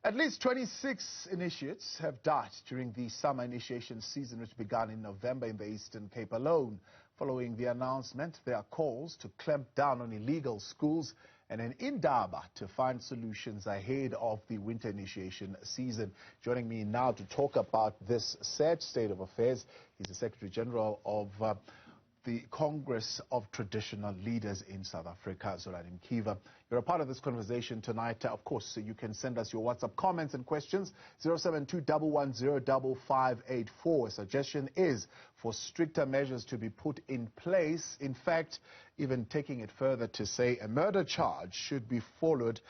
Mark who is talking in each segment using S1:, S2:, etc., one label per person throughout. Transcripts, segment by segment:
S1: At least 26 initiates have died during the summer initiation season, which began in November in the Eastern Cape alone. Following the announcement, there are calls to clamp down on illegal schools and in Indaba to find solutions ahead of the winter initiation season. Joining me now to talk about this sad state of affairs is the Secretary General of the Congress of Traditional Leaders in South Africa, Zolani Mkiva. You're a part of this conversation tonight. Of course, you can send us your WhatsApp comments and questions, 072-110-5584. A suggestion is for stricter measures to be put in place. In fact, even taking it further to say a murder charge should be followed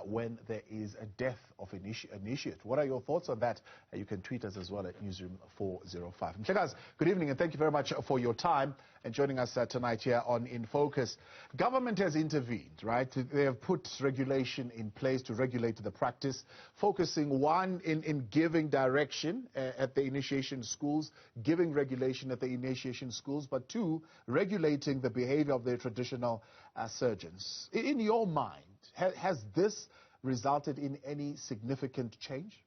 S1: when there is a death of initiate. What are your thoughts on that? You can tweet us as well at Newzroom 405. Mhlekazi, good evening and thank you very much for your time and joining us tonight here on In Focus. Government has intervened, right? They have put regulation in place to regulate the practice, focusing one in giving direction at the initiation schools, giving regulation at the initiation schools, but two, regulating the behavior of their traditional surgeons. In your mind, has this resulted in any significant change?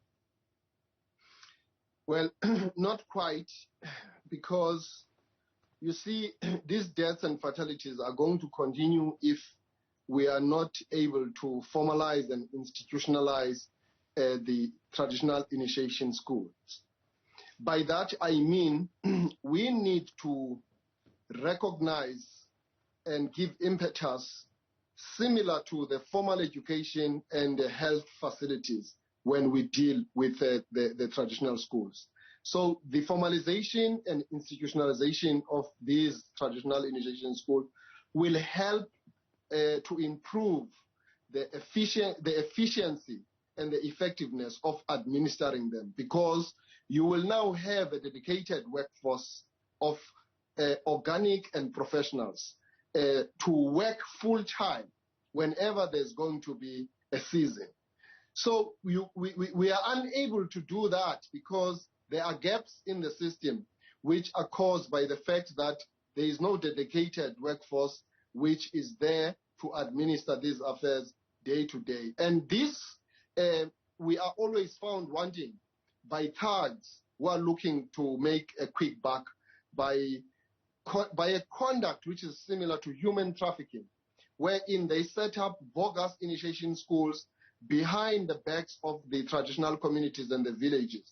S2: Well, not quite, because you see, these deaths and fatalities are going to continue if we are not able to formalize and institutionalize the traditional initiation schools. By that, I mean we need to recognize and give impetus similar to the formal education and the health facilities when we deal with the traditional schools. So the formalization and institutionalization of these traditional initiation schools will help to improve the efficiency and the effectiveness of administering them, because you will now have a dedicated workforce of organic and professionals to work full-time whenever there's going to be a season. So we are unable to do that because there are gaps in the system which are caused by the fact that there is no dedicated workforce which is there to administer these affairs day to day. And this we are always found wanting by thugs who are looking to make a quick buck by a conduct which is similar to human trafficking, wherein they set up bogus initiation schools behind the backs of the traditional communities and the villages.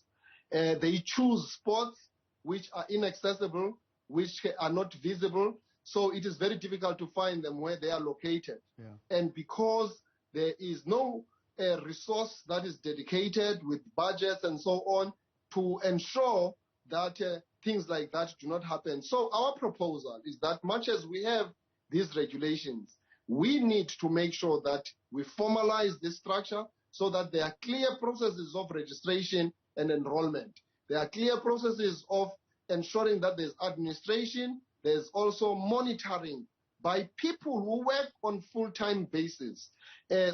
S2: They choose spots which are inaccessible, which are not visible, so it is very difficult to find them where they are located. Yeah. And because there is no resource that is dedicated with budgets and so on to ensure that things like that do not happen. So our proposal is that much as we have these regulations, we need to make sure that we formalize this structure so that there are clear processes of registration and enrollment. There are clear processes of ensuring that there's administration, there's also monitoring by people who work on full-time basis,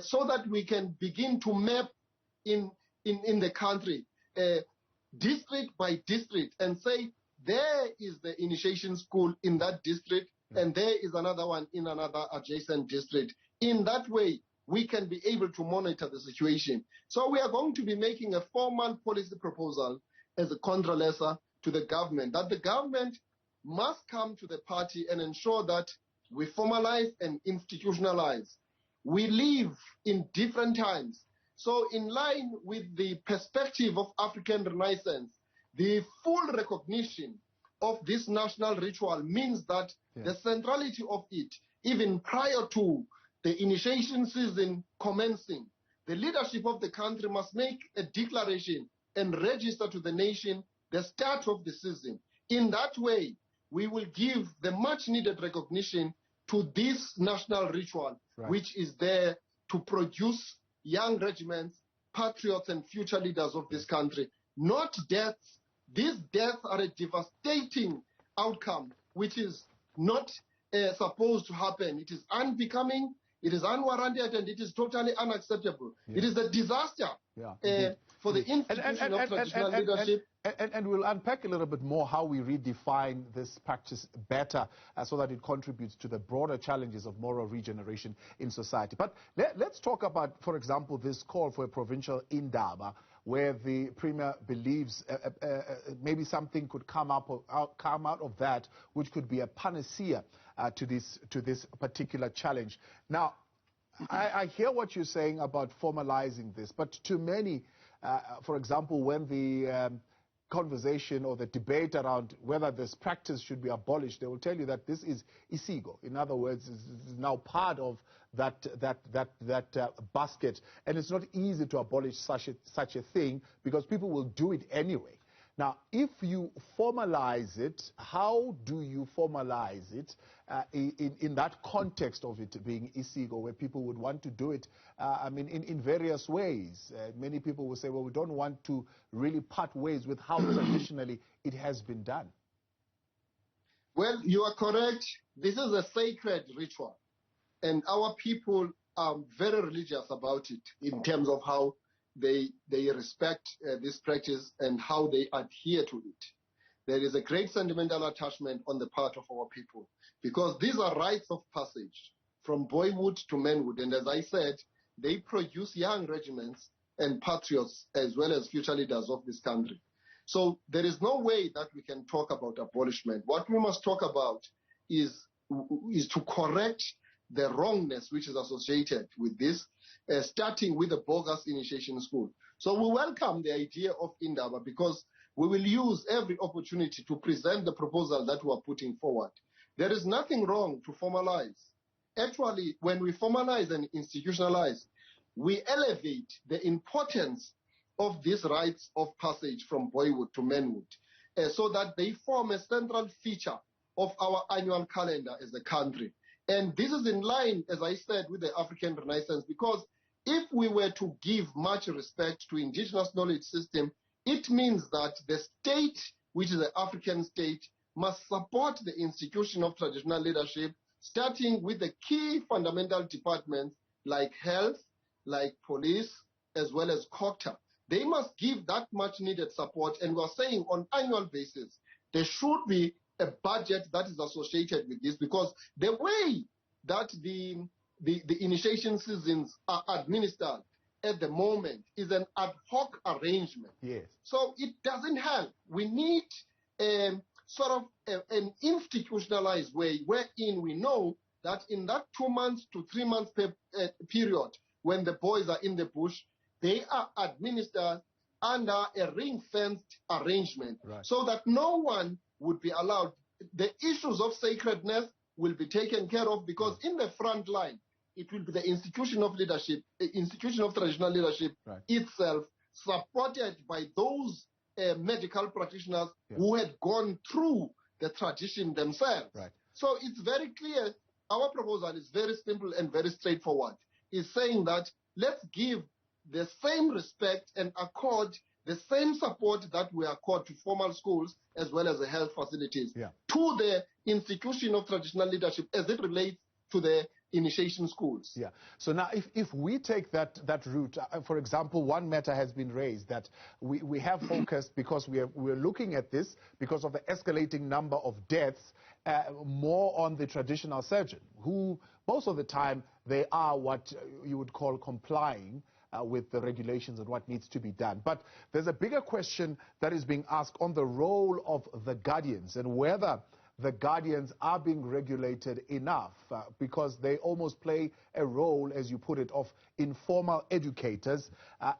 S2: so that we can begin to map in the country, district by district, and say, there is the initiation school in that district, and there is another one in another adjacent district. In that way, we can be able to monitor the situation. So we are going to be making a formal policy proposal as a contralessor to the government, that the government must come to the party and ensure that we formalize and institutionalize. We live in different times. So in line with the perspective of African Renaissance, the full recognition of this national ritual means that the centrality of it, even prior to the initiation season commencing, the leadership of the country must make a declaration and register to the nation the start of the season. In that way, we will give the much needed recognition to this national ritual, which is there to produce young regiments, patriots and future leaders of this country, not deaths. These deaths are a devastating outcome, which is not supposed to happen. It is unbecoming, it is unwarranted, and it is totally unacceptable. Yeah. It is a disaster.
S1: Yeah,
S2: for the institution of traditional leadership.
S1: And we'll unpack a little bit more how we redefine this practice better so that it contributes to the broader challenges of moral regeneration in society. But let's talk about, for example, this call for a provincial Indaba, where the Premier believes maybe something could come out of that, which could be a panacea to this particular challenge. Now, I hear what you're saying about formalizing this, but to many, for example, when the conversation or the debate around whether this practice should be abolished, they will tell you that this is isigo. In other words, it's now part of that basket, and it's not easy to abolish such a thing because people will do it anyway. Now, if you formalize it, how do you formalize it in that context of it being isigo, where people would want to do it, in various ways? Many people will say, well, we don't want to really part ways with how traditionally it has been done.
S2: Well, you are correct. This is a sacred ritual, and our people are very religious about it in terms of how they respect this practice and how they adhere to it. There is a great sentimental attachment on the part of our people because these are rites of passage from boyhood to manhood. And as I said, they produce young regiments and patriots as well as future leaders of this country. So there is no way that we can talk about abolishment. What we must talk about is to correct the wrongness which is associated with this, starting with the bogus initiation school. So we welcome the idea of Indaba because we will use every opportunity to present the proposal that we are putting forward. There is nothing wrong to formalize. Actually, when we formalize and institutionalize, we elevate the importance of these rites of passage from boyhood to manhood, so that they form a central feature of our annual calendar as a country. And this is in line, as I said, with the African Renaissance, because if we were to give much respect to indigenous knowledge system, it means that the state, which is the African state, must support the institution of traditional leadership, starting with the key fundamental departments like health, like police, as well as culture. They must give that much needed support, and we're saying on annual basis, there should be a budget that is associated with this, because the way that the initiation seasons are administered at the moment is an ad hoc arrangement.
S1: Yes.
S2: So it doesn't help. We need sort of an institutionalized way wherein we know that in that 2 months to 3 months period when the boys are in the bush, they are administered under a ring-fenced arrangement, right, so that no one would be allowed. The issues of sacredness will be taken care of, because in the front line, it will be the institution of leadership, the institution of traditional leadership, right, itself, supported by those medical practitioners, yeah, who had gone through the tradition themselves. Right. So it's very clear. Our proposal is very simple and very straightforward. It's saying that let's give the same respect and accord the same support that we accord to formal schools as well as the health facilities, yeah, to the institution of traditional leadership as it relates to the initiation schools.
S1: Yeah. So now if we take that route, for example, one matter has been raised that we have focused, because we're looking at this because of the escalating number of deaths, more on the traditional surgeon, who most of the time they are what you would call complying with the regulations and what needs to be done. But there's a bigger question that is being asked on the role of the guardians and whether the guardians are being regulated enough, because they almost play a role, as you put it, of informal educators,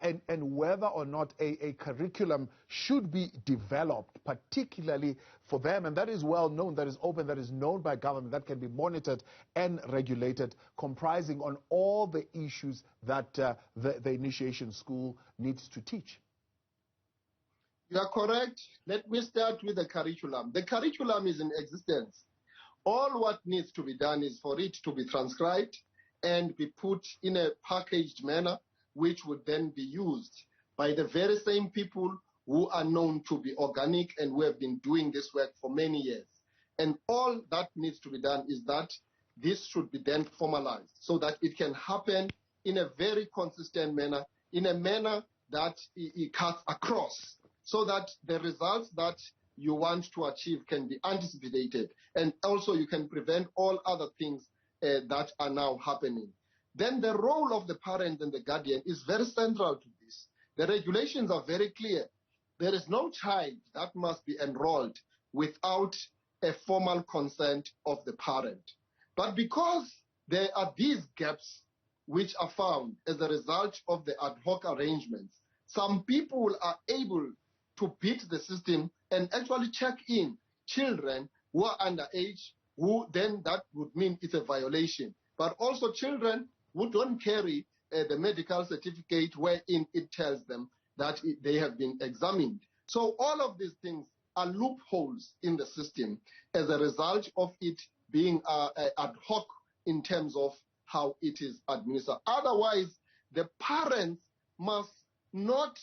S1: and whether or not a curriculum should be developed, particularly for them, and that is well known, that is open, that is known by government, that can be monitored and regulated, comprising on all the issues that the initiation school needs to teach.
S2: You are correct. Let me start with the curriculum. The curriculum is in existence. All what needs to be done is for it to be transcribed and be put in a packaged manner, which would then be used by the very same people who are known to be organic and who have been doing this work for many years. And all that needs to be done is that this should be then formalized so that it can happen in a very consistent manner, in a manner that it cuts across, so that the results that you want to achieve can be anticipated, and also you can prevent all other things that are now happening. Then the role of the parent and the guardian is very central to this. The regulations are very clear. There is no child that must be enrolled without a formal consent of the parent. But because there are these gaps which are found as a result of the ad hoc arrangements, some people are able to beat the system and actually check in children who are underage, who then that would mean it's a violation. But also children who don't carry the medical certificate wherein it tells them that they have been examined. So all of these things are loopholes in the system as a result of it being ad hoc in terms of how it is administered. Otherwise, the parents must not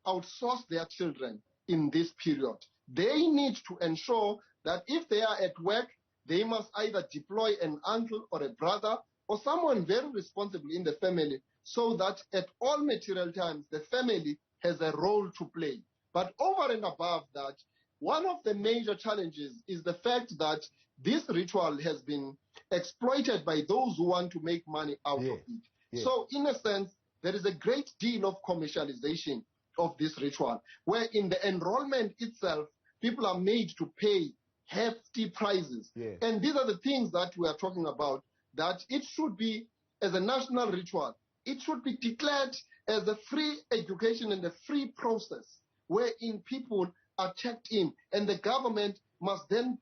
S2: outsource their children in this period. They need to ensure that if they are at work, they must either deploy an uncle or a brother or someone very responsible in the family, so that at all material times, the family has a role to play. But over and above that, one of the major challenges is the fact that this ritual has been exploited by those who want to make money out of it. Yeah. So in a sense, there is a great deal of commercialization of this ritual, where in the enrollment itself, people are made to pay hefty prices. Yeah. And these are the things that we are talking about, that it should be, as a national ritual, it should be declared as a free education and a free process, wherein people are checked in, and the government must then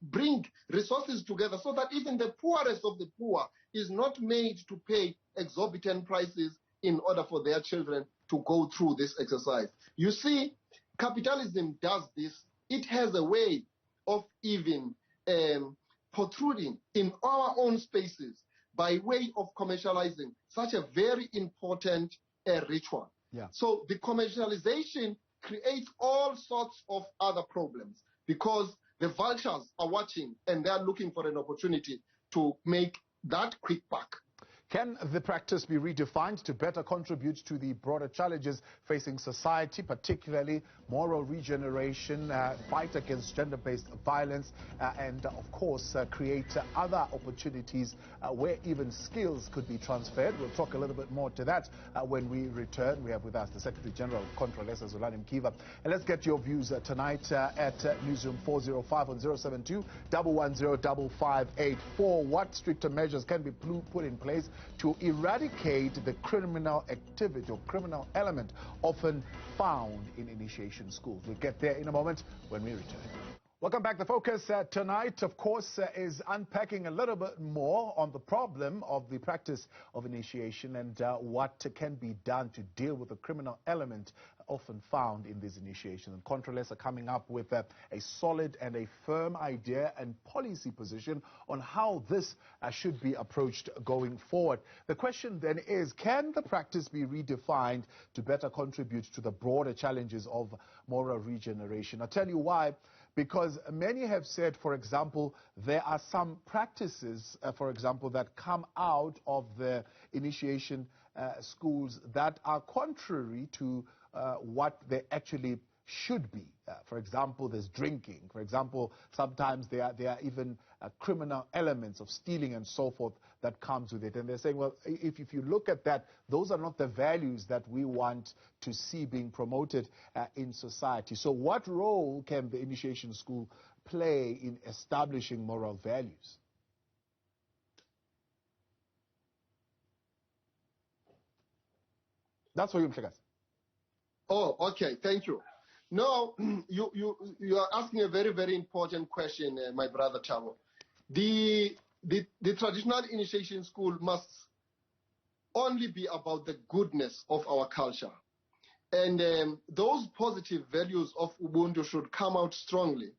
S2: bring resources together so that even the poorest of the poor is not made to pay exorbitant prices in order for their children to go through this exercise. You see, capitalism does this. It has a way of even protruding in our own spaces by way of commercializing such a very important ritual. Yeah. So the commercialization creates all sorts of other problems, because the vultures are watching and they are looking for an opportunity to make that quick buck.
S1: Can the practice be redefined to better contribute to the broader challenges facing society, particularly moral regeneration, fight against gender-based violence, and, of course, create other opportunities where even skills could be transferred? We'll talk a little bit more to that when we return. We have with us the Secretary General of Controlesa, Zolani Mkiva. And let's get your views tonight at Newzroom 405 on 072-110-5584. What stricter measures can be put in place to eradicate the criminal activity or criminal element often found in initiation schools? We'll get there in a moment when we return. Welcome back. The focus tonight, of course, is unpacking a little bit more on the problem of the practice of initiation and what can be done to deal with the criminal element often found in these initiations. And Controlesa are coming up with a solid and a firm idea and policy position on how this should be approached going forward. The question then is, can the practice be redefined to better contribute to the broader challenges of moral regeneration? I'll tell you why. Because many have said, for example, there are some practices, for example, that come out of the initiation schools that are contrary to what they actually should be. For example, there's drinking. For example, sometimes there are even criminal elements of stealing and so forth that comes with it. And they're saying, well, if you look at that, those are not the values that we want to see being promoted in society. So what role can the initiation school play in establishing moral values? That's for you, Mhlekas.
S2: Oh, okay. Thank you. No, you are asking a very, very important question, my brother Chavo. The traditional initiation school must only be about the goodness of our culture. And those positive values of Ubuntu should come out strongly.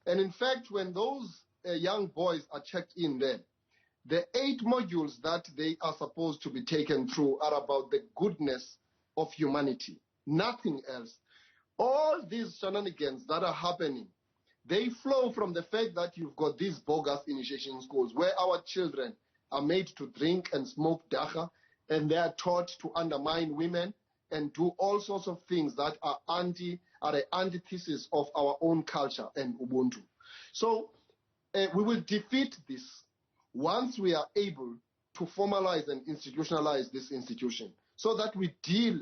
S2: And in fact, when those young boys are checked in there, the 8 modules that they are supposed to be taken through are about the goodness of humanity, nothing else. All these shenanigans that are happening, they flow from the fact that you've got these bogus initiation schools where our children are made to drink and smoke dacha, and they are taught to undermine women, and do all sorts of things that are the antithesis of our own culture and Ubuntu. So we will defeat this once we are able to formalize and institutionalize this institution so that we deal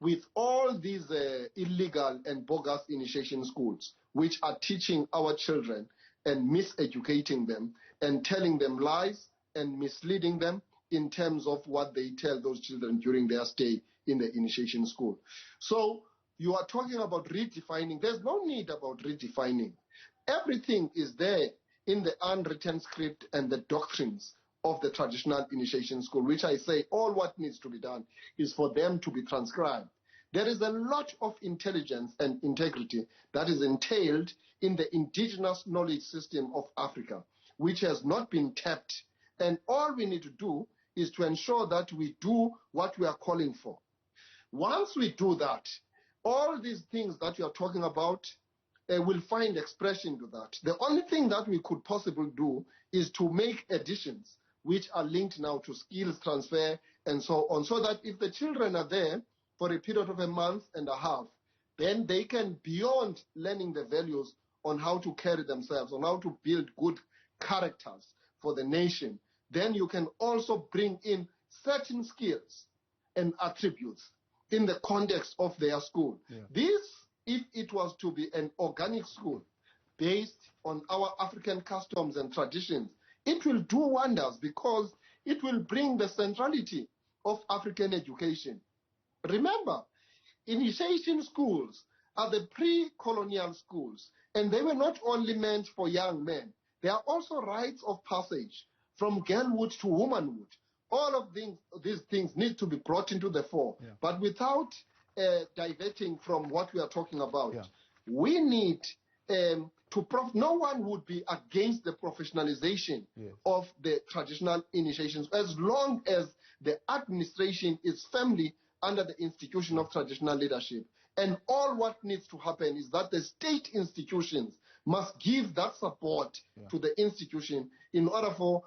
S2: with all these illegal and bogus initiation schools, which are teaching our children and miseducating them and telling them lies and misleading them in terms of what they tell those children during their stay in the initiation school. So you are talking about redefining. There's no need about redefining. Everything is there in the unwritten script and the doctrines of the traditional initiation school, which I say all what needs to be done is for them to be transcribed. There is a lot of intelligence and integrity that is entailed in the indigenous knowledge system of Africa, which has not been tapped. And all we need to do is to ensure that we do what we are calling for. Once we do that, all these things that you are talking about will find expression to that. The only thing that we could possibly do is to make additions which are linked now to skills transfer and so on, so that if the children are there for a period of a month and a half, then they can, beyond learning the values on how to carry themselves, on how to build good characters for the nation, then you can also bring in certain skills and attributes in the context of their school. Yeah. This, if it was to be an organic school based on our African customs and traditions, it will do wonders because it will bring the centrality of African education. Remember, initiation schools are the pre-colonial schools, and they were not only meant for young men. They are also rites of passage from girlhood to womanhood. All of these things need to be brought into the fore, yeah. But without diverting from what we are talking about. Yeah. We need no one would be against the professionalization yes. of the traditional initiations as long as the administration is firmly under the institution of traditional leadership. And all what needs to happen is that the state institutions must give that support yeah. to the institution in order for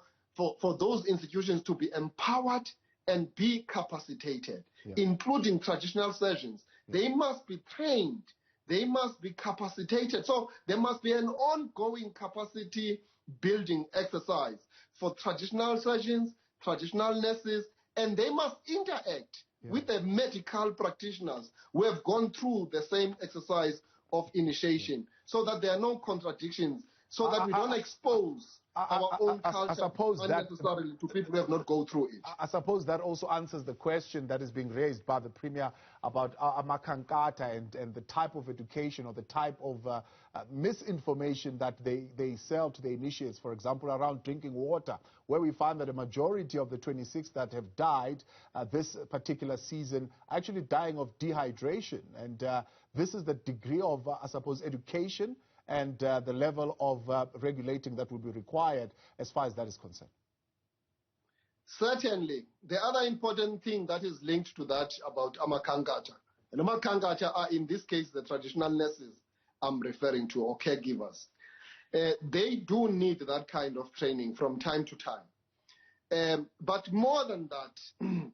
S2: those institutions to be empowered and be capacitated, yeah. including traditional surgeons. Yeah. They must be trained. They must be capacitated. So there must be an ongoing capacity building exercise for traditional surgeons, traditional nurses, and they must interact yeah. with the medical practitioners who have gone through the same exercise of initiation yeah. so that there are no contradictions, so that we don't expose our own culture unnecessarily to people who have not gone through it.
S1: I suppose that also answers the question that is being raised by the Premier about Amakankata and the type of education or the type of misinformation that they sell to the initiates, for example, around drinking water, where we find that a majority of the 26 that have died this particular season actually dying of dehydration. And this is the degree of, I suppose, education and the level of regulating that will be required as far as that is concerned.
S2: Certainly. The other important thing that is linked to that about Amakangata, and Amakangata are in this case the traditional nurses I'm referring to, or caregivers. They do need that kind of training from time to time. But more than that,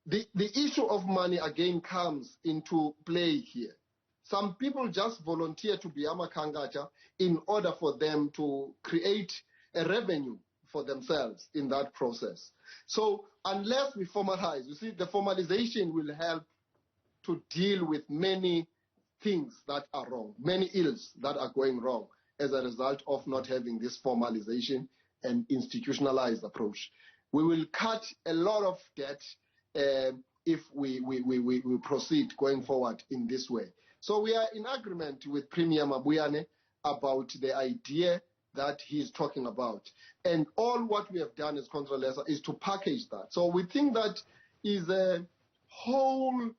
S2: the issue of money again comes into play here. Some people just volunteer to be Amakangata in order for them to create a revenue for themselves in that process. So unless we formalize, you see, the formalization will help to deal with many things that are wrong, many ills that are going wrong as a result of not having this formalization and institutionalized approach. We will cut a lot of debt if we proceed going forward in this way. So we are in agreement with Premier Mabuyane about the idea that he is talking about. And all what we have done as Contralesa is to package that. So we think that is a whole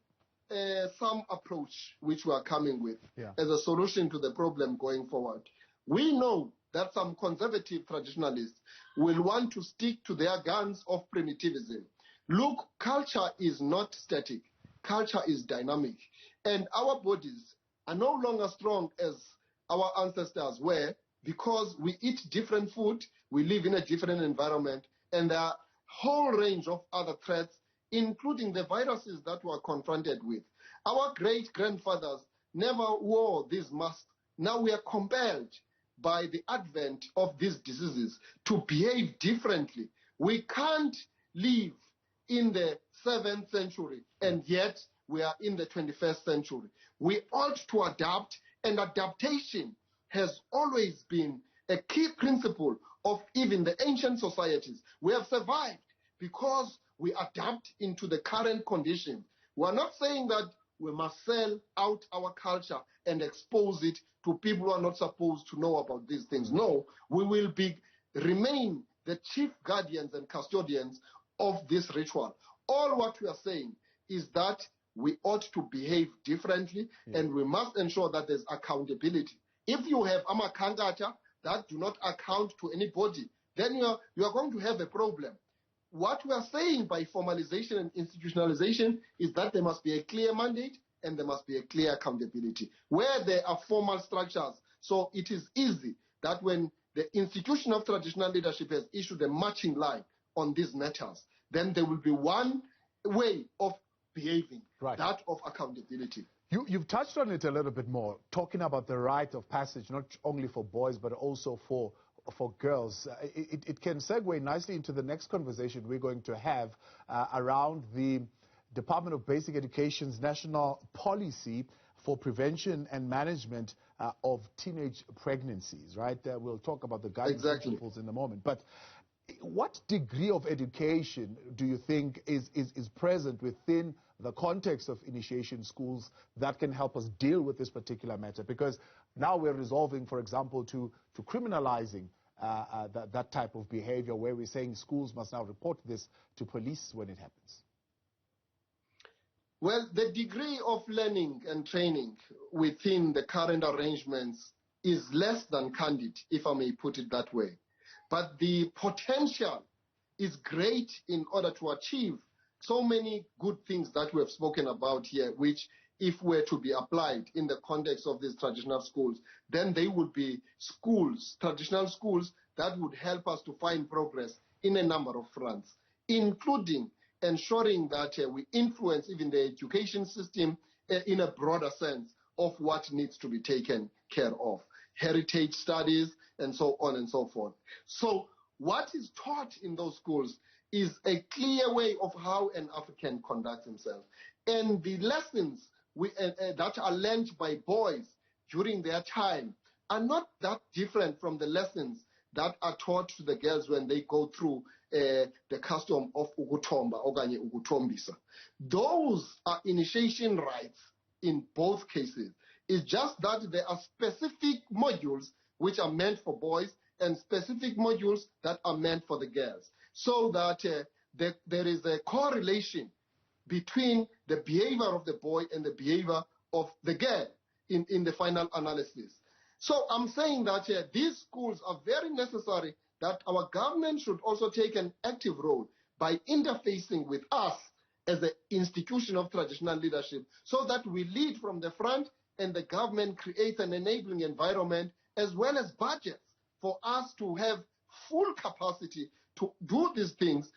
S2: some approach which we are coming with yeah. as a solution to the problem going forward. We know that some conservative traditionalists will want to stick to their guns of primitivism. Look, culture is not static. Culture is dynamic. And our bodies are no longer strong as our ancestors were because we eat different food, we live in a different environment, and there are a whole range of other threats including the viruses that we're confronted with. Our great-grandfathers never wore these masks. Now we are compelled by the advent of these diseases to behave differently. We can't live in the 7th century and yet we are in the 21st century. We ought to adapt, and adaptation has always been a key principle of even the ancient societies. We have survived because we adapt into the current conditions. We are not saying that we must sell out our culture and expose it to people who are not supposed to know about these things. No, we will remain the chief guardians and custodians of this ritual. All what we are saying is that we ought to behave differently, and we must ensure that there's accountability. If you have amakangata that do not account to anybody, then you are going to have a problem. What we are saying by formalization and institutionalization is that there must be a clear mandate and there must be a clear accountability. Where there are formal structures, so it is easy that when the institution of traditional leadership has issued a marching line on these matters, then there will be one way of behaving, that of accountability.
S1: You've touched on it a little bit more, talking about the rite of passage, not only for boys, but also for girls. It can segue nicely into the next conversation we're going to have around the Department of Basic Education's national policy for prevention and management of teenage pregnancies, right? We'll talk about the guiding principles in a moment. But what degree of education do you think is present within the context of initiation schools that can help us deal with this particular matter? Because now we're resolving, for example, to criminalizing that type of behavior, where we're saying schools must now report this to police when it happens.
S2: Well, the degree of learning and training within the current arrangements is less than candid, if I may put it that way. But the potential is great in order to achieve so many good things that we have spoken about here, which, if were to be applied in the context of these traditional schools, then they would be schools, traditional schools, that would help us to find progress in a number of fronts, including ensuring that we influence even the education system in a broader sense of what needs to be taken care of. Heritage studies, and so on and so forth. So what is taught in those schools is a clear way of how an African conducts himself. And the lessons that are learned by boys during their time are not that different from the lessons that are taught to the girls when they go through the custom of ukutomba, okanye ukutombisa. Those are initiation rites in both cases. It's just that there are specific modules which are meant for boys and specific modules that are meant for the girls, so that there is a correlation between the behavior of the boy and the behavior of the girl in the final analysis. So I'm saying that these schools are very necessary, that our government should also take an active role by interfacing with us as an institution of traditional leadership, so that we lead from the front and the government creates an enabling environment as well as budgets for us to have full capacity to do these things,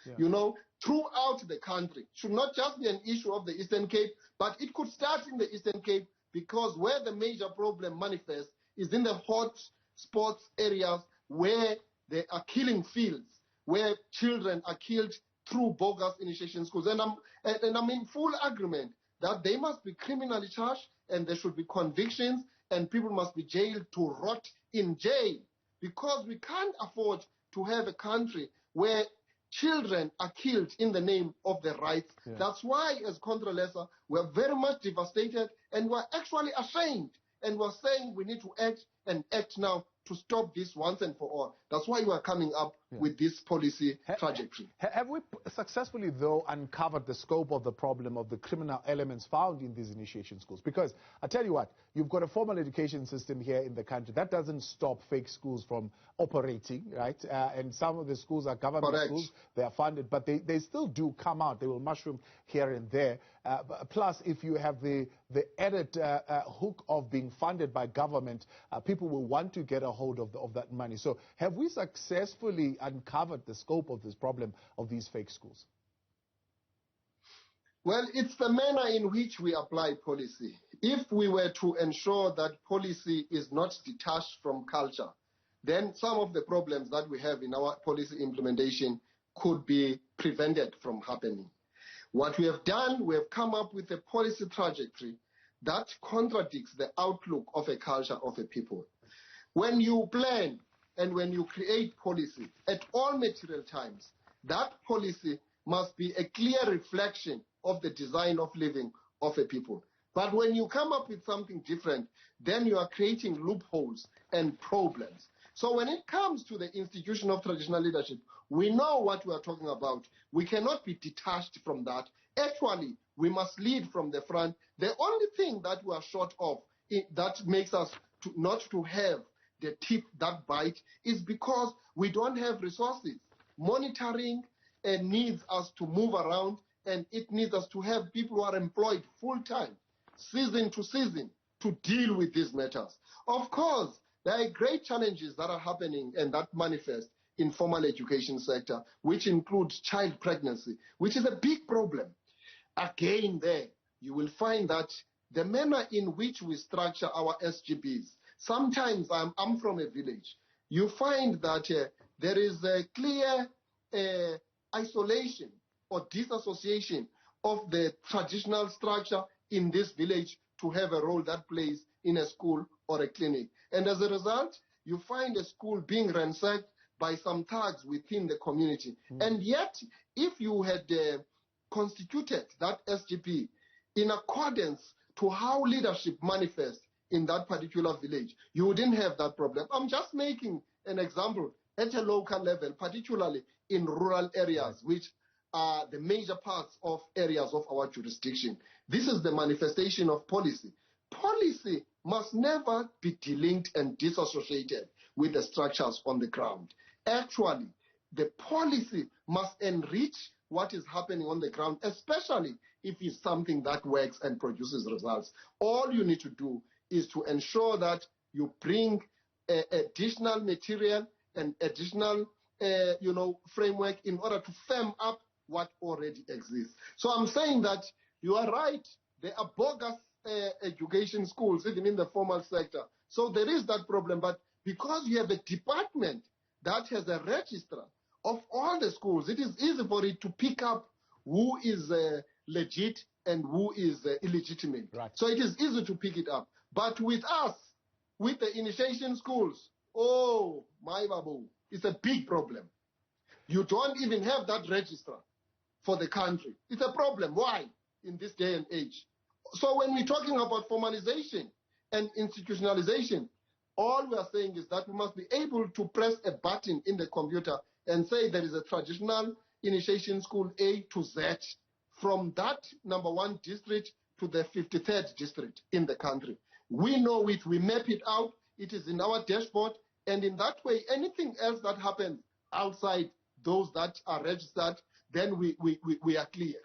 S2: throughout the country. Should not just be an issue of the Eastern Cape, but it could start in the Eastern Cape, because where the major problem manifests is in the hot spots areas where there are killing fields, where children are killed through bogus initiation schools. And I'm in full agreement that they must be criminally charged and there should be convictions and people must be jailed to rot in jail, because we can't afford to have a country where children are killed in the name of their rights. That's why, as Contralesa, we're very much devastated and we're actually ashamed, and we're saying we need to act and act now to stop this once and for all. That's why we are coming up with this policy trajectory.
S1: Have we successfully, though, uncovered the scope of the problem of the criminal elements found in these initiation schools? Because I tell you what, you've got a formal education system here in the country. That doesn't stop fake schools from operating, right? And some of the schools are government schools. They are funded, but they still do come out. They will mushroom here and there. Plus, if you have the added hook of being funded by government, people will want to get a hold of that money. So have we successfully uncovered the scope of this problem of these fake schools?
S2: Well, it's the manner in which we apply policy. If we were to ensure that policy is not detached from culture, then some of the problems that we have in our policy implementation could be prevented from happening. What we have done, we have come up with a policy trajectory that contradicts the outlook of a culture of a people. When you plan and when you create policy at all material times, that policy must be a clear reflection of the design of living of a people. But when you come up with something different, then you are creating loopholes and problems. So when it comes to the institution of traditional leadership, we know what we are talking about. We cannot be detached from that. Actually, we must lead from the front. The only thing that we are short of that makes us not to have the tip that bite is because we don't have resources. Monitoring needs us to move around, and it needs us to have people who are employed full-time, season to season, to deal with these matters. Of course, there are great challenges that are happening and that manifest in formal education sector, which includes child pregnancy, which is a big problem. Again, there, you will find that the manner in which we structure our SGBs, sometimes I'm from a village, you find that there is a clear isolation or disassociation of the traditional structure in this village to have a role that plays in a school or a clinic. And as a result, you find a school being ransacked by some thugs within the community. And yet, if you had constituted that SGP in accordance to how leadership manifests in that particular village, you wouldn't have that problem. I'm just making an example at a local level, particularly in rural areas, which are the major parts of areas of our jurisdiction. This is the manifestation of policy. Policy must never be delinked and disassociated with the structures on the ground. Actually, the policy must enrich what is happening on the ground, especially if it's something that works and produces results. All you need to do is to ensure that you bring additional material and additional framework in order to firm up what already exists. So I'm saying that you are right. There are bogus education schools, even in the formal sector. So there is that problem. But because you have a department that has a register of all the schools, it is easy for it to pick up who is legit and who is illegitimate. Right. So it is easy to pick it up. But with us, with the initiation schools, oh, my babu, it's a big problem. You don't even have that register for the country. It's a problem. Why? In this day and age. So when we're talking about formalization and institutionalization, all we are saying is that we must be able to press a button in the computer and say there is a traditional initiation school A to Z from that #1 district to the 53rd district in the country. We know it, we map it out, it is in our dashboard, and in that way, anything else that happens outside those that are registered, then we are clear.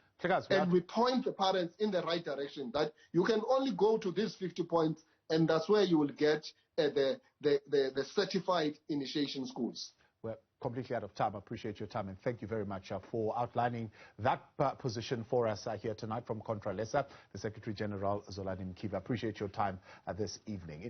S2: And we point the parents in the right direction, that you can only go to these 50 points, and that's where you will get the certified initiation schools.
S1: We're completely out of time. I appreciate your time, and thank you very much for outlining that position for us here tonight from Contralesa, the Secretary General Zolani Mkiva. I appreciate your time this evening.